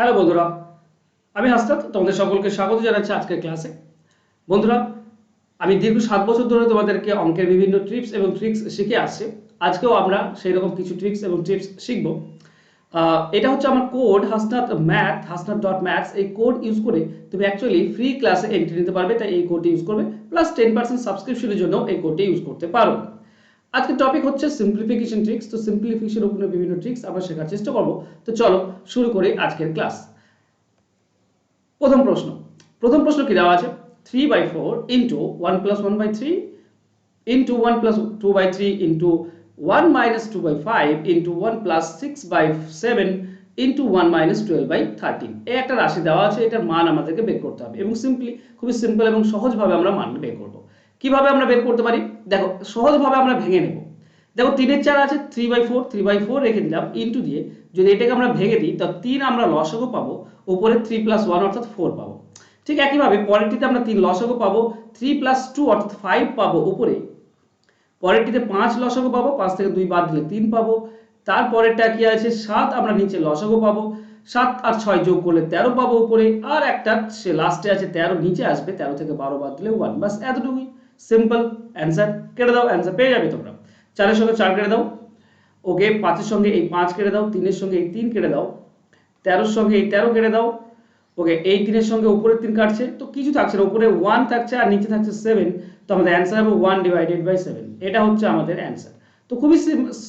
Hello বন্ধুরা, আমি হাসনাত তোমাদের সকলকে স্বাগত জানাচ্ছি আজকের ক্লাসে। বন্ধুরা, আমি দীর্ঘ 7 বছর ধরে তোমাদেরকে অঙ্কের বিভিন্ন ট্রিপস এবং ট্রিক্স শিখে আসছি। আজকেও আমরা সেই রকম কিছু ট্রিক্স এবং টিপস শিখব। এটা হচ্ছে আমার কোড হাসনাত.maths। এই কোড ইউজ করে তুমি অ্যাকচুয়ালি ফ্রি ক্লাসে এন্ট্রি নিতে পারবে, তাই এই কোডটি ইউজ করবে, প্লাস 10% সাবস্ক্রিপশনের জন্য এই কোডটি ইউজ করতে পারো। আজকের টপিক হচ্ছে সিম্পলিফিকেশন ট্রিক্স। তো সিম্পলিফিকেশন উপরে বিভিন্ন ট্রিক্স আমরা শেখার চেষ্টা করব। তো চলো শুরু করি আজকের ক্লাস। প্রথম প্রশ্ন কি দেওয়া আছে? 3/4 into 1 plus 1/3 into 1 plus 2/3 into 1 minus 2/5 into 1 plus 6/7 into 1 minus 12/13। এই একটা রাশি দেওয়া আছে, এটার মান আমাদেরকে বের করতে হবে এবং খুবই সিম্পল এবং সহজভাবে আমরা মান বের করব। কিভাবে আমরা বের করতে পারি? দেখো, সহজভাবে আমরা ভেঙে নেব। দেখো 3 এর 4 আছে, 3/4 রেখে দিলাম ইন্টু দিয়ে। যদি এটাকে আমরা ভেঙে দিই তো 3 আমরা লসাগু পাবো, উপরে 3 প্লাস 1 অর্থাৎ 4 পাবো। ঠিক একইভাবে পরেরটিতে আমরা 3 লসাগু পাবো, 3 প্লাস 2 অর্থাৎ 5 পাবো উপরে। পরেরটিতে 5 লসাগু পাবো, 5 থেকে 2 বাদ দিলে 3 পাবো। তারপরেরটা কি আছে? 7 আমরা নিচে লসাগু পাবো, 7 আর 6 যোগ করলে 13 পাবো উপরে। আর একটা সে লাস্টে আছে 13 নিচে আসবে, 13 থেকে 12 বাদ দিলে 1। বাস এতটুকুই, সিম্পল। অ্যান্সার কেটে দাও, অ্যান্সার পেয়ে যাবে তোমরা। 4 এর সঙ্গে 4 কেটে দাও, ওকে। 5 এর সঙ্গে এই 5 কেটে দাও, 3 এর সঙ্গে এই 3 কেটে দাও, 13 এর সঙ্গে এই 13 কেটে দাও, ওকে। এই 3 এর সঙ্গে উপরের 3 কাটছে, তো কিছু থাকছে না, উপরে 1 থাকছে আর নিচে থাকছে 7। তো আমাদের অ্যান্সার হবে 1/7। এটা হচ্ছে আমাদের অ্যান্সার। তো খুবই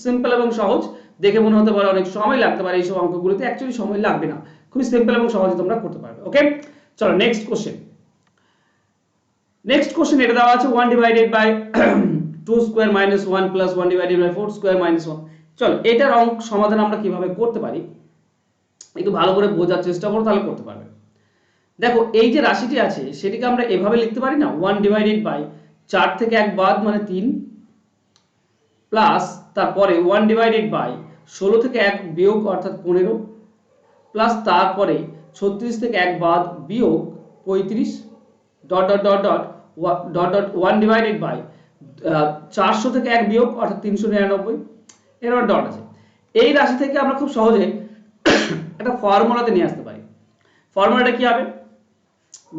সিম্পল এবং সহজ। দেখে মনে হতে পারে অনেক সময় লাগতে পারে, এইসব অঙ্কগুলোতে অ্যাকচুয়ালি সময় লাগবে না, খুবই সিম্পল এবং সহজে তোমরা করতে পারবে। ওকে, চলো নেক্সট কোশ্চেন। এটা দেওয়া আছে 1/2 square minus 1 plus 1/4 square minus 1। চলো এটার সমাধান আমরা কিভাবে করতে পারি একটু ভালো করে বোঝার চেষ্টা করো, তাহলে করতে পারবে। দেখো, এই যে রাশিটি আছে সেটিকে আমরা এভাবে লিখতে পারি না, 1/4 থেকে 1 বাদ মানে 3, প্লাস তারপরে 1/16 থেকে 1 বিয়োগ অর্থাৎ 15, প্লাস তারপরে 36 থেকে 1 বাদ বিয়োগ 35, dot dot dot dot dot dot 1/400 থেকে 1 বিয়োগ অর্থাৎ 399, এরপর ডট আছে। এই রাশি থেকে আমরা খুব সহজে একটা ফর্মুলাতে নিয়ে আসতে পারি। ফর্মুলাটা কি হবে?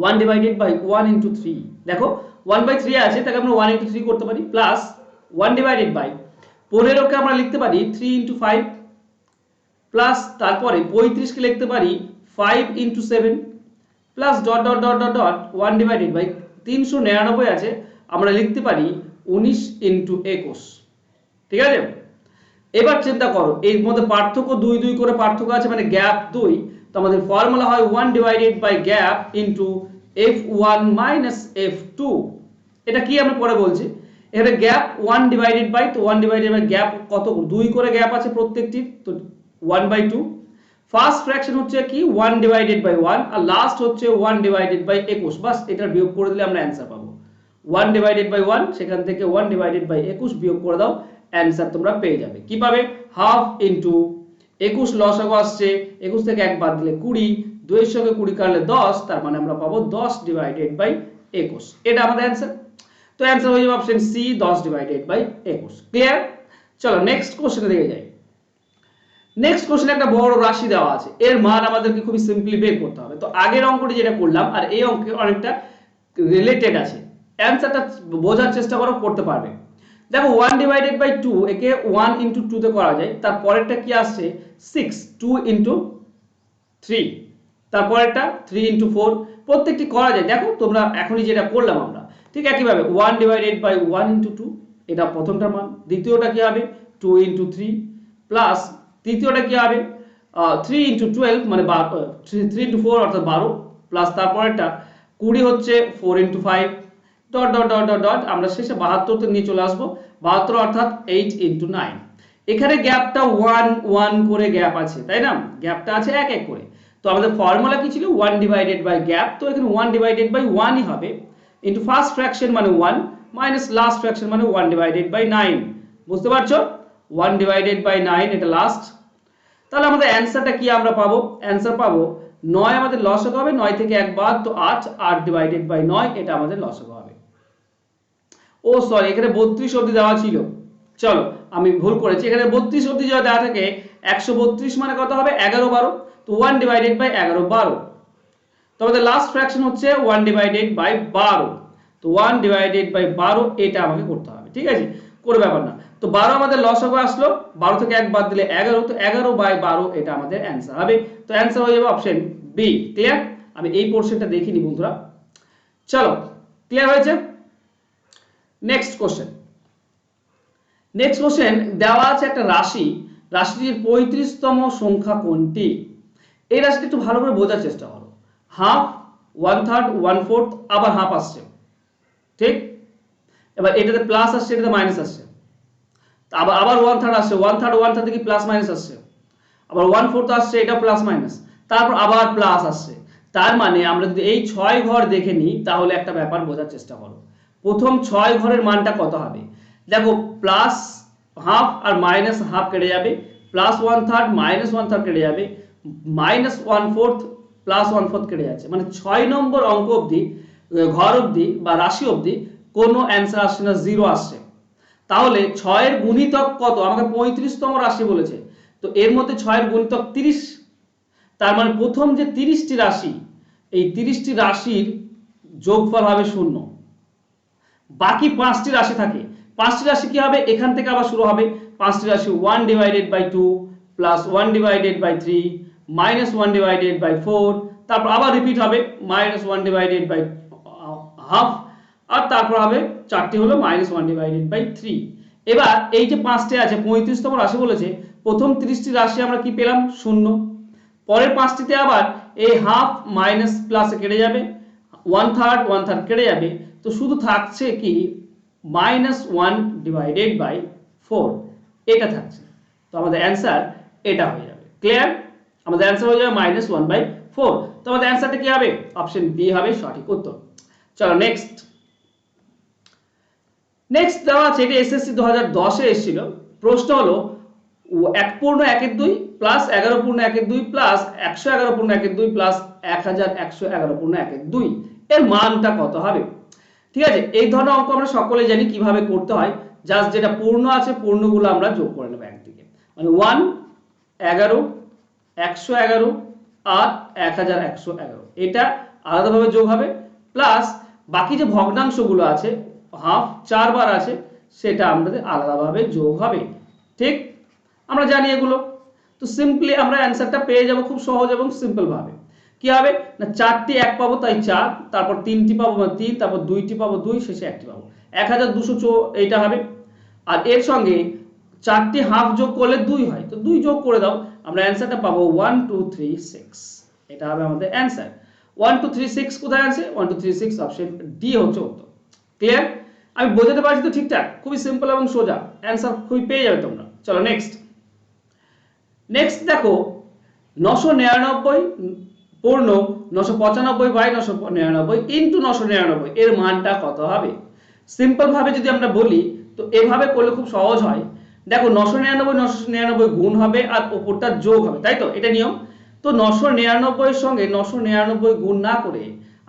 1/1 ইন্টু 3। দেখো 1/3 আছে, তাকে আমরা 1 ইন্টু 3 করতে পারি, প্লাস 1/15কে আমরা লিখতে পারি 3 ইন্টু 5, প্লাস তারপরে 35কে লিখতে পারি 5 into 7, plus dot dot dot dot dot 1/399 আছে, আমরা লিখতে পারি 19 ইন্টু 21। ঠিক আছে, এবার চিন্তা করো, এর মধ্যে পার্থক্য 2 2 করে পার্থক্য আছে, মানে গ্যাপ 2। তো আমাদের ফর্মুলা হয় 1/গ্যাপ ইন্টু f1 মাইনাস f2। এটা কি আমরা পরে বলছি। এখানে গ্যাপ 1/, তো 1/, গ্যাপ কত? 2 করে গ্যাপ আছে প্রত্যেকটির, তো 1/2। ফার্স্ট ফ্র্যাকশন হচ্ছে কি 1/1, আর লাস্ট হচ্ছে 1/21। বাস এটা বিয়োগ করে দিলে আমরা অ্যান্সার পাবো 1/1। সেখান থেকে 1/21 বিয়োগ করে দাও, অ্যান্সার তোমরা পেয়ে যাবে। কি পাবে? হাফ ইন্টু 21 লসাগু আসছে, 21 থেকে 1 বাদ দিলে 20, 2 এর সঙ্গে 20 কাটলে 10, তার মানে আমরা পাবো 10/21। এটা আমাদের অ্যান্সার। তো অ্যান্সার হয়ে যাবে অপশন সি, 10/21। ক্লিয়ার? চলো নেক্সট কোশ্চেনে দিকে যাই। নেক্সট কোশ্চেনে একটা বড় রাশি দেওয়া আছে, এর মান আমাদেরকে খুবই সিম্পলি বের করতে হবে। তো আগের অঙ্কটি যেটা করলাম আর এই অঙ্কে অনেকটা রিলেটেড আছে, অ্যান্সারটা বোঝার চেষ্টা করো, করতে পারবে। দেখো 1/2 একে 1 ইন্টু 2 তে করা যায়, তারপরেরটা কি আসছে 6, 2 ইন্টু 3, তারপরেরটা 3 ইন্টু 4, প্রত্যেকটি করা যায়। দেখো তোমরা এখনই যেটা করলাম আমরা, ঠিক একইভাবে 1/1 ইন্টু 2, এটা প্রথমটার মান। দ্বিতীয়টা কি হবে 2 ইন্টু 3, প্লাস তৃতীয়টা কি হবে 3 ইন্টু 12 মানে 3 ইন্টু 4 অর্থাৎ 12, প্লাস তারপরেরটা 20 হচ্ছে 4 into 5, dot dot dot dot dot আমরা শেষে 72 তে নিয়ে চলে আসবো, 72 অর্থাৎ 8 ইন্টু 9। এখানে গ্যাপটা 1 1 করে গ্যাপ আছে, তাই না? গ্যাপটা আছে 1 1 করে। তো আমাদের ফর্মুলা কি ছিল? 1/গ্যাপ। তো এখানে 1/1ই হবে, ইন্টু ফার্স্ট ফ্র্যাকশন মানে 1 মাইনাস লাস্ট ফ্র্যাকশন মানে 1/9। বুঝতে পারছো? 1/9 এটা লাস্ট। তাহলে আমাদের অ্যান্সারটা কি আমরা পাবো? অ্যান্সার পাবো 9 আমাদের লসাগু হবে, 9 থেকে 1 বাদ, তো 8/9 এটা আমাদের লসাগু হবে। ও সরি, এখানে 32 অবধি দেওয়া ছিল, চলো আমি ভুল করেছি। এখানে 32 অবধি যদি দেওয়া থাকে 132 মানে কত হবে? 11 12। তো 1 ডিভাইডেড বাই 11 12। তো আমাদের লাস্ট ফ্র্যাকশন হচ্ছে 1 ডিভাইডেড বাই 12। তো 1 ডিভাইডেড বাই 12 এটা আমাকে করতে হবে, ঠিক আছে, কোনো ব্যাপার না। তো 12 আমাদের লসাগু আসলো, 12 থেকে 1 বাদ দিলে 11, তো 11 বাই 12 এটা আমাদের অ্যান্সার হবে। তো অ্যান্সার হয়ে যাবে অপশন বি। ক্লিয়ার? আমি এই পোর্শনটা দেখিনি বন্ধুরা। চলো, ক্লিয়ার হয়েছে? Next question. নেক্সট কোশ্চেন দেওয়া আছে একটা রাশি, রাশিটির 35তম সংখ্যা কোনটি? এই রাশিটা একটু ভালো করে বোঝার চেষ্টা করো। হাফ, 1/3, 1/4, আবার হাফ আসছে, ঠিক? এবার এটাতে প্লাস আসছে, এটাতে মাইনাস আসছে, আবার আবার 1/3 আসছে, 1/3 থেকে প্লাস মাইনাস আসছে, আবার 1/4 আসছে, এটা প্লাস মাইনাস, তারপর আবার প্লাস আসছে। তার মানে আমরা যদি এই 6 ঘর দেখে নিই তাহলে একটা ব্যাপার বোঝার চেষ্টা করো। প্রথম 6 ঘরের মানটা কত হবে? দেখো, প্লাস হাফ আর মাইনাস হাফ কেটে যাবে, প্লাস 1/3 মাইনাস 1/3 কেটে যাবে, মাইনাস 1/4 প্লাস 1/4 কেটে যাচ্ছে, মানে 6 নম্বর অঙ্ক অবধি, ঘর অবধি বা রাশি অবধি কোনো অ্যান্সার আসছে না, 0 আসছে। তাহলে 6 এর গুণিতক কত? আমাকে 35তম রাশি বলেছে, তো এর মধ্যে 6 এর গুণিতক 30। তার মানে প্রথম যে 30টি রাশি, এই 30টি রাশির যোগফল হবে 0। বাকি 5টি রাশি থাকে, 5টি রাশি কি হবে? এখান থেকে আবার শুরু হবে। 5টি রাশি 1 divided by 2 plus 1 divided by 3 minus 1 divided by 4, তারপর আবার রিপিট হবে মাইনাস 1 ডিভাইডেড বাই হাফ, আর তারপর হবে 4টি হলো মাইনাস 1 ডিভাইডেড বাই 3। এবার এই যে 5টি আছে, 35তম রাশি বলেছে, প্রথম 30টি রাশি আমরা কি পেলাম? 0। পরের 5টিতে আবার এই হাফ মাইনাস প্লাসে কেটে যাবে, 1/3 কেটে যাবে, তো শুধু থাকছে কি মাইনাস 1 ডিভাইডেড বাই 4, এটা থাকছে। তো আমাদের অ্যান্সার এটা হয়ে যাবে। ক্লিয়ার? আমাদের অ্যান্সার হয়ে যাবে -1/4। তো আমাদের অ্যান্সারটা কি হবে? অপশন বি হবে সঠিক উত্তর। চলো নেক্সট। নেক্সট দেওয়া আছে, এটা এসএসসি 2010-এ এসেছিল। প্রশ্ন হলো 1/1/2 প্লাস 11/1/2 প্লাস 111/1/2 প্লাস 1111/1/2 এর মানটা কত হবে? ঠিক আছে, এই ধরনের অঙ্ক আমরা সকলেই জানি কিভাবে করতে হয়। জাস্ট যেটা পূর্ণ আছে পূর্ণগুলো আমরা যোগ করে নেব একদিকে, মানে 1, 11, 111 আর 1111, এটা আলাদাভাবে যোগ হবে, প্লাস বাকি যে ভগ্নাংশগুলো আছে হাফ 4 বার আছে, সেটা আমাদের আলাদাভাবে যোগ হবে। ঠিক, আমরা জানি এগুলো। তো সিম্পলি আমরা অ্যান্সারটা পেয়ে যাব খুব সহজ এবং সিম্পল ভাবে। কি হবে না, 4টি 1 পাবো তাই 4, তারপর 3টি পাবো 3, তারপর 2টি পাবো 2, শেষে 1টি পাবো 1200, এইটা হবে। আর এর সঙ্গে 4টি হাফ যোগ করলে 2 হয়, তো 2 যোগ করে দাও, আমরা অ্যান্সারটা পাবো 1 2 3 6। এটা হবে আমাদের অ্যান্সার। 1 2 3 6 কোথায় আছে? 1 2 3 6 অপশন ডি হচ্ছে উত্তর। ক্লিয়ার? আমি বোঝাতে পারছি তো ঠিকঠাক? খুবই সিম্পল এবং সোজা, অ্যান্সার খুবই পেয়ে যাবে তোমরা। চলো নেক্সট। নেক্সট দেখো, 999 পূর্ণ 995/999 ইন্টু 999 এর মানটা কত হবে? সিম্পল ভাবে যদি আমরা বলি তো এভাবে করলে খুব সহজ হয়। দেখো, 999 999 গুণ হবে আর উপরটা যোগ হবে, তাই তো? এটা নিয়ম। তো 999 এর সঙ্গে 999 গুণ না করে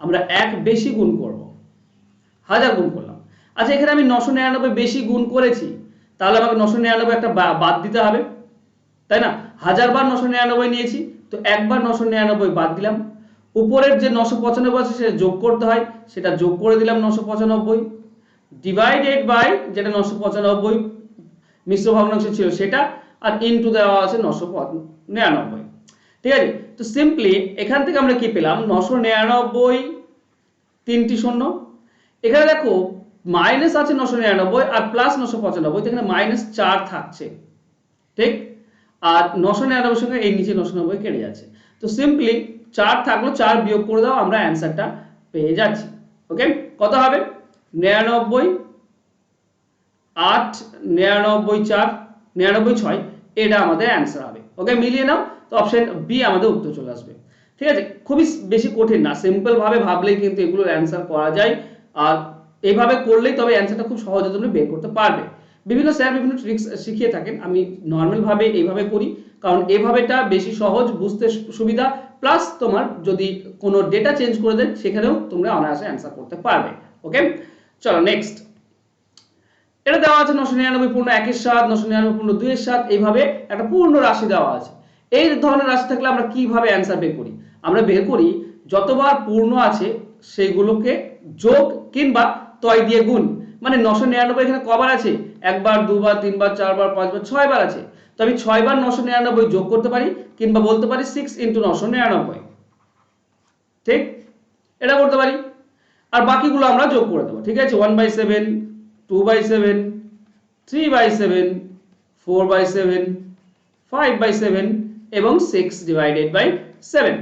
আমরা এক বেশি গুণ করব, 1000 গুণ করলাম। আচ্ছা, এখানে আমি 999 বেশি গুণ করেছি, তাহলে আমাকে 999 একটা বাদ দিতে হবে, তাই না? 1000 বার 999 নিয়েছি, তো একবার 999 বাদ দিলাম। উপরের যে 995 আছে সেটা যোগ করতে হয়, সেটা যোগ করে দিলাম 995, ডিভাইডেড বাই যেটা 995 মিশ্র ভগ্নাংশ ছিল সেটা, আর ইনটু দেওয়া আছে 999। ঠিক আছে, তো সিম্পলি এখান থেকে আমরা কি পেলাম? 999 3টি শূন্য, এখানে দেখো মাইনাস আছে 999 আর প্লাস 995, তো এখানে -4 থাকছে, ঠিক? আর 999 সঙ্গে এই নিচে 999 কেটে যাচ্ছে, তো সিম্পলি 4 থাকলো, 4 বিয়োগ করে দাও, আমরা অ্যান্সারটা পেয়ে যাচ্ছি। ওকে, কত হবে? 99 8 99 4 99 6, এটা আমাদের অ্যান্সার হবে। ওকে, মিলিয়ে নাও, তো অপশন বি আমাদের উত্তর চলে আসবে। ঠিক আছে, খুবই বেশি কঠিন না, সিম্পল ভাবে ভাবলেই কিন্তু এগুলোর অ্যান্সার করা যায়, আর এইভাবে করলেই তবে অ্যান্সারটা খুব সহজে তুমি বের করতে পারবে। বিভিন্ন স্যার বিভিন্ন ট্রিক্স শিখিয়ে থাকেন, আমি নর্মাল ভাবে এইভাবে করি, কারণ এভাবেটা বেশি সহজ, বুঝতে সুবিধা, প্লাস তোমার যদি কোনো ডেটা চেঞ্জ করে দেন সেখানেও তোমরা অনায়াসে অ্যান্সার করতে পারবে। ওকে, চলো নেক্সট। এটা দেওয়া আছে 999 পূর্ণ 1 এর সাথে, 999 পূর্ণ 2 এর সাথে, এইভাবে একটা পূর্ণ রাশি দেওয়া আছে। এই ধরনের রাশি থাকলে আমরা কিভাবে অ্যান্সার বের করি? আমরা বের করি যতবার পূর্ণ আছে সেইগুলোকে যোগ কিংবা তয় দিয়ে গুণ। মানে 999 এখানে কবার আছে? একবার, দুবার, তিনবার, চারবার, পাঁচবার, 6 বার আছে। তো আমি 6 বার 999 যোগ করতে পারি কিংবা বলতে পারি 6 × 999। ঠিক, এটা করতে পারি। আর বাকিগুলো আমরা যোগ করে দেবো। ঠিক আছে, 1/7, 2/7, 3/7, 4/7, 5/7 এবং 6/7।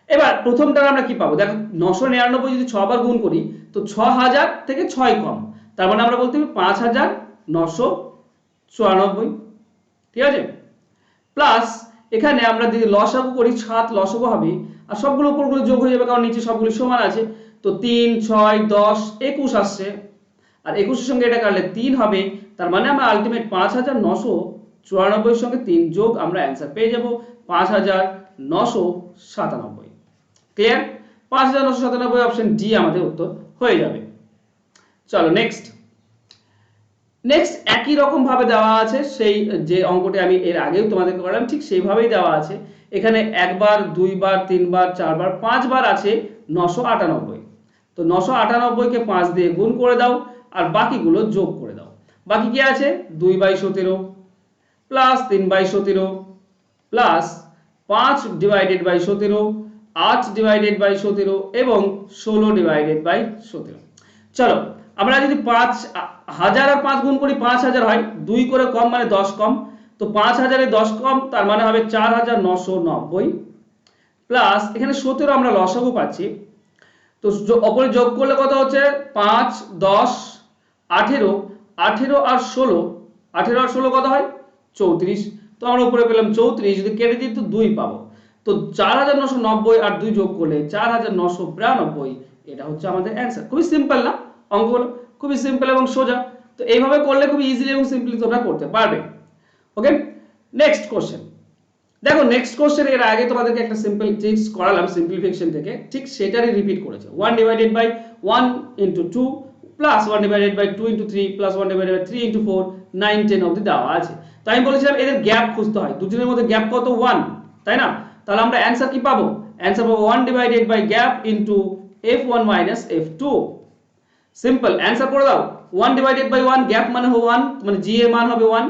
এবার প্রথমটা আমরা কি পাবো? দেখো 999 যদি 6 বার গুণ করি তো 6000 থেকে 6 কম, তার মানে আমরা বলতে পারি 5994। ঠিক আছে, প্লাস এখানে আমরা যদি লসাগু করি 7 লসাগু হবে, আর সবগুলো উপরগুলো যোগ হয়ে যাবে কারণ নিচে সবগুলো সমান আছে। তো 3, 6, 10, 21 আসছে, আর 21 এর সঙ্গে এটা কাটলে 3 হবে, তার মানে আমরা আলটিমেট 5994 এর সঙ্গে 3 যোগ আমরা অ্যান্সার পেয়ে যাব 5997। ক্লিয়ার? 5997 অপশন ডি আমাদের উত্তর হয়ে যাবে। চলো নেক্সট একই রকম ভাবে দেওয়া আছে, সেই যে অঙ্কটি আমি এর আগেও তোমাদেরকে করালাম ঠিক সেইভাবেই দেওয়া আছে। এখানে একবার, দুইবার, তিনবার, চারবার, 5 বার আছে 998। তো 998 কে 5 দিয়ে গুণ করে দাও আর বাকিগুলো যোগ করে দাও। বাকি কি আছে? 2/17 প্লাস 3/17 প্লাস 5/17, 8/17 এবং 16/17। চলো আমরা যদি 5000 আর 5 গুণ করি 5000 হয়, 2 করে কম মানে 10 কম, তো 5000 এ 10 কম তার মানে হবে 4990 প্লাস এখানে 17 আমরা লসাগু পাচ্ছি, তো অপরে যোগ করলে কত হচ্ছে? 5, 10, 18, 18 আর 16, 18 আর 16 কত হয়? 34। তো আমরা উপরে পেলাম 34, যদি কেটে দিই তো 2 পাবো। তো 4990 আর 2 যোগ করলে 4992, এটা হচ্ছে আমাদের অ্যান্সার। খুবই সিম্পল না অঙ্কগুলো? খুবই সিম্পল এবং সোজা। তো এইভাবে করলে খুব ইজিলি এবং সিম্পলি তোমরা করতে পারবে। ওকে, নেক্সট কোশ্চেন। দেখো নেক্সট কোশ্চেন এর আগে তোমাদেরকে একটা সিম্পল ট্রিক্স করালাম সিম্পলিফিকেশন থেকে, ঠিক সেটারই রিপিট করেছে। 1/1 × 2 প্লাস 1/2 × 3 প্লাস 1/3 × 4, 9, 10 অবধি দেওয়া আছে। তো আমি বলেছিলাম এদের গ্যাপ খুঁজতে হয়, দুজনের মধ্যে গ্যাপ কত? 1, তাই না? তাহলে আমরা অ্যান্সার কি পাবো? অ্যান্সার পাবো 1/গ্যাপ into f1 minus f2। Simple, answer করে দাও। 1/1 গ্যাপ মানে হবে 1, মানে g এর মান হবে 1,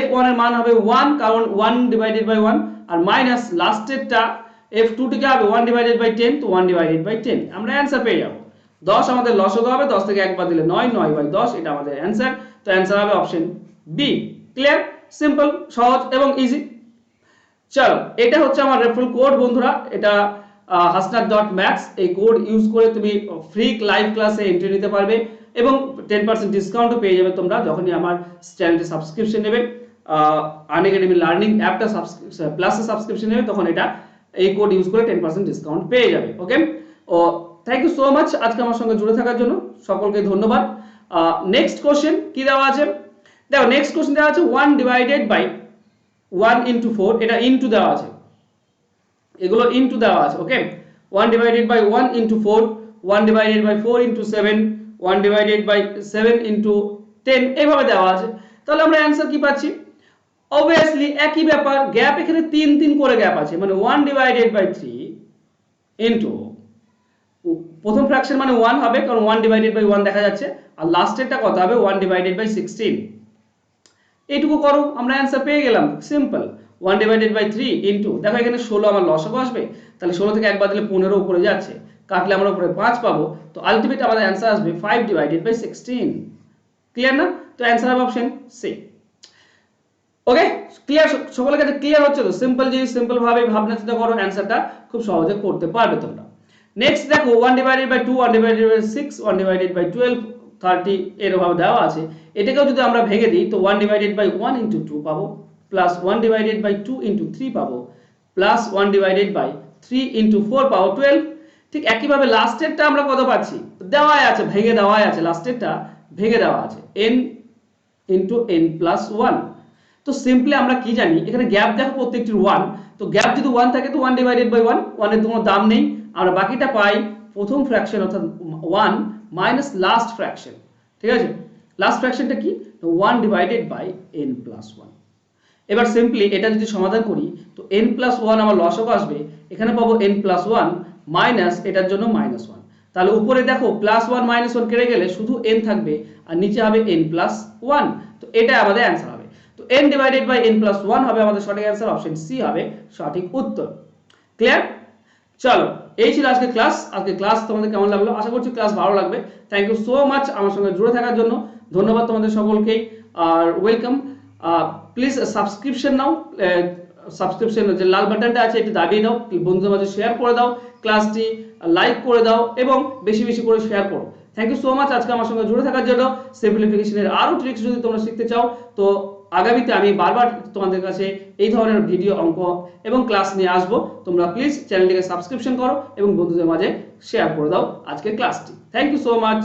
f1 এর মান হবে 1 কারণ 1/1, আর মাইনাস লাস্টেরটা f2 টিকে হবে 1/10, তো 1/10 আমরা অ্যান্সার পেয়ে যাব। 10 আমাদের লসাগু হবে, 10 থেকে একবার দিলে 9, 9/10, এটা আমাদের অ্যান্সার। তো অ্যান্সার হবে অপশন বি। ক্লিয়ার? সিম্পল, সহজ এবং ইজি। চলো এটা হচ্ছে আমার রেফারেল কোড বন্ধুরা, এটা hasnat.max। এই কোড ইউজ করে তুমি ফ্রি লাইভ ক্লাসে এন্ট্রি নিতে পারবে এবং 10% ডিসকাউন্টও পেয়ে যাবে তোমরা যখনই আমার চ্যানেলটি সাবস্ক্রিপশন নেবে। আনএকাডেমি লার্নিং অ্যাপটা প্লাসে সাবস্ক্রিপশন নেবে, তখন এটা এই কোড ইউজ করে 10% ডিসকাউন্ট পেয়ে যাবে। ওকে, ও থ্যাংক ইউ সো মাচ আজকে আমার সঙ্গে জুড়ে থাকার জন্য, সকলকে ধন্যবাদ। নেক্সট কোশ্চেন কি দেওয়া আছে? দেখো নেক্সট কোশ্চেন দেওয়া আছে 1/1 × 4, এটা ইনটু দেওয়া আছে, এগুলো ইনটু দেওয়া আছে। ওকে, 1/1 × 4, 1/4 × 7, 1/7 × 10 এইভাবে দেওয়া আছে। তাহলে আমরা অ্যান্সার কি পাচ্ছি? অবভিয়াসলি একই ব্যাপার, গ্যাপ এখানে 3 3 করে গ্যাপ আছে, মানে 1/3 ইনটু প্রথম ফ্র্যাকশন মানে 1 হবে কারণ 1/1 দেখা যাচ্ছে, আর লাস্টেরটা কত হবে? 1/16। এইটুকু করো, আমরা অ্যান্সার পেয়ে গেলাম। সিম্পল, 1/3 ইনটু, দেখো এখানে 16 আমার লসাগু আসবে, তাহলে 16 থেকে একবার দিলে 15 উপরে যাচ্ছে, কাটলে আমরা উপরে 5 পাবো, তো আলটিমেট আমাদের অ্যান্সার আসবে 5/16। ক্লিয়ার না? তো অ্যান্সার হবে অপশন সি। ওকে, ক্লিয়ার? সকলের কাছে ক্লিয়ার হচ্ছে তো? সিম্পল জিনিস সিম্পল ভাবে ভাবনা চিন্তা করো, অ্যান্সারটা খুব সহজে করতে পারবে তোমরা। নেক্সট দেখো 1/2, 1/6, 1/12, 30 এরভাবে দেওয়া আছে। এটাকেও যদি আমরা ভেঙে দিই তো 1/1 × 2 পাবো, প্লাস 1/2 × 3 পাবো, প্লাস 1/3 × 4 পাবো 12। ঠিক একইভাবে লাস্টেরটা আমরা কত পাচ্ছি? দেওয়াই আছে, ভেঙে দেওয়াই আছে, লাস্টেরটা ভেঙে দেওয়া আছে n × n+1। তো সিম্পলি আমরা কি জানি, এখানে গ্যাপ দেখো প্রত্যেকটির 1, তো গ্যাপ যদি 1 থাকে তো 1/1, 1 এর কোনো দাম নেই, আমরা বাকিটা পাই প্রথম ফ্র্যাকশন অর্থাৎ 1 মাইনাস লাস্ট ফ্র্যাকশন। ঠিক আছে, লাস্ট ফ্র্যাকশনটা কি? 1/n+1। এবার সিম্পলি এটা যদি সমাধান করি তো n প্লাস ওয়ান আমার লসক আসবে, এখানে পাবো n প্লাস ওয়ান মাইনাস এটার জন্য মাইনাস ওয়ান। তাহলে উপরে দেখো প্লাস ওয়ান মাইনাস ওয়ান কেটে গেলে শুধু n থাকবে আর নিচে হবে n প্লাস ওয়ান। তো এটা আমাদের অ্যান্সার হবে। তো n divided by n plus one হবে আমাদের সঠিক অ্যান্সার, অপশন সি হবে সঠিক উত্তর। ক্লিয়ার? চলো, এই ছিল আজকে ক্লাস। আজকে ক্লাস তোমাদের কেমন লাগলো? আশা করছি ক্লাস ভালো লাগবে। থ্যাংক ইউ সো মাচ আমার সঙ্গে জুড়ে থাকার জন্য। ধন্যবাদ তোমাদের সকলকেই, আর ওয়েলকাম। প্লিজ সাবস্ক্রিপশন নাও, সাবস্ক্রিপশন যে লাল বাটনটা আছে এটি দাবিয়ে দাও, বন্ধুদের মাঝে শেয়ার করে দাও, ক্লাসটি লাইক করে দাও এবং বেশি বেশি করে শেয়ার করো। থ্যাংক ইউ সো মাচ আজকে আমার সঙ্গে জুড়ে থাকার জন্য। সিম্পলিফিকেশনের আরও ট্রিক্স যদি তোমরা শিখতে চাও তো আগামীতে আমি বারবার তোমাদের কাছে এই ধরনের ভিডিও, অঙ্ক এবং ক্লাস নিয়ে আসবো। তোমরা প্লিজ চ্যানেলটিকে সাবস্ক্রিপশন করো এবং বন্ধুদের মাঝে শেয়ার করে দাও আজকের ক্লাসটি। Thank you so much.